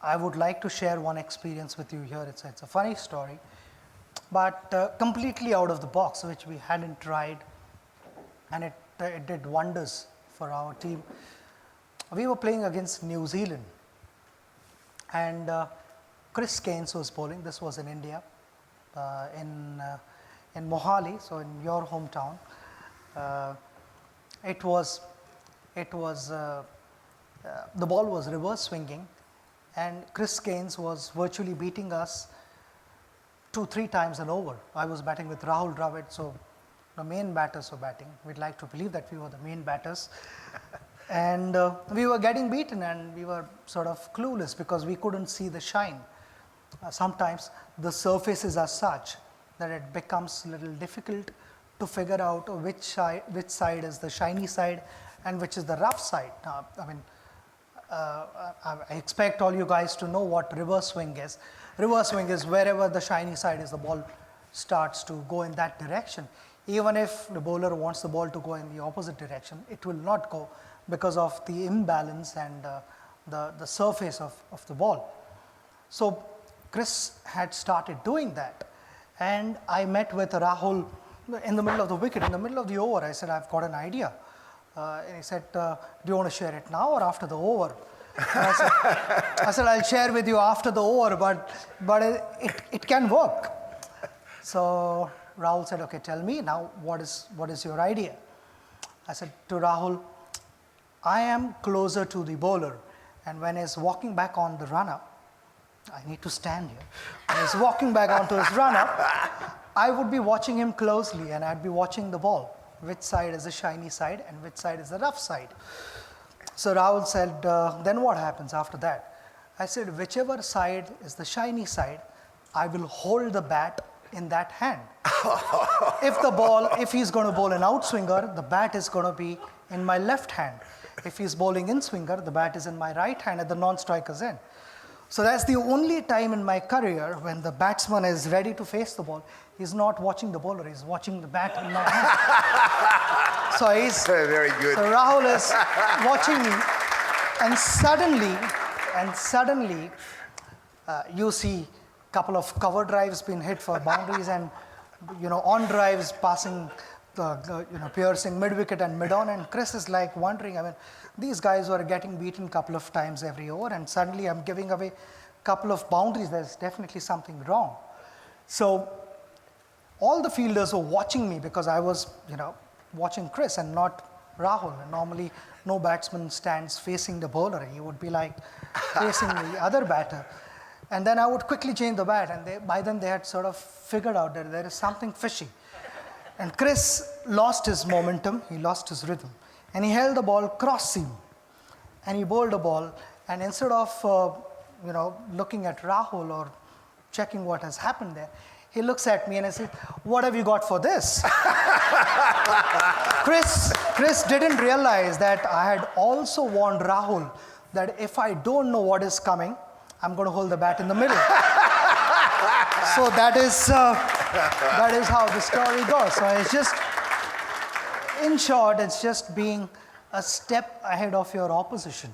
I would like to share one experience with you here. It's a funny story, but completely out of the box, which we hadn't tried, and it did wonders for our team. We were playing against New Zealand, and Chris Gaines was bowling. This was in India, in Mohali, so in your hometown. It was the ball was reverse swinging, and Chris Gaines was virtually beating us 2-3 times an over. I was batting with Rahul Dravid, so the main batters were batting. We'd like to believe that we were the main batters. And we were getting beaten, and we were sort of clueless because we couldn't see the shine. Sometimes the surfaces are such that it becomes a little difficult to figure out which side is the shiny side and which is the rough side. I expect all you guys to know what reverse swing is. Reverse swing is wherever the shiny side is, the ball starts to go in that direction. Even if the bowler wants the ball to go in the opposite direction, it will not go because of the imbalance and the surface of the ball. So Chris had started doing that, and I met with Rahul in the middle of the wicket, in the middle of the over. I said, I've got an idea. And he said, do you want to share it now or after the over? I said, I'll share with you after the over, but it can work. So Rahul said, okay, tell me now, what is your idea? I said to Rahul, I am closer to the bowler, and when he's walking back on the run-up, I need to stand here. When he's walking back onto his run-up, I would be watching him closely, and I'd be watching the ball. Which side is the shiny side and which side is the rough side? So Rahul said, then what happens after that? I said, whichever side is the shiny side, I will hold the bat in that hand. If he's going to bowl an outswinger, the bat is going to be in my left hand. If he's bowling in swinger, the bat is in my right hand at the non-striker's end. So that's the only time in my career when the batsman is ready to face the ball. He's not watching the bowler, he's watching the bat in my hand. So he's very good. So Rahul is watching me, and suddenly you see a couple of cover drives being hit for boundaries, and on drives passing piercing mid-wicket and mid-on, and Chris is like wondering, these guys were getting beaten a couple of times every over, and suddenly I'm giving away a couple of boundaries. There's definitely something wrong. So all the fielders were watching me because I was, watching Chris and not Rahul. And normally, no batsman stands facing the bowler. He would be like facing the other batter. And then I would quickly change the bat, and by then they had sort of figured out that there is something fishy. And Chris lost his momentum, he lost his rhythm, and he held the ball cross seam, and he bowled the ball, and instead of looking at Rahul or checking what has happened there, he looks at me and I said, what have you got for this? Chris didn't realize that I had also warned Rahul that if I don't know what is coming, I'm going to hold the bat in the middle. So that is how the story goes. So it's just, in short, it's just being a step ahead of your opposition.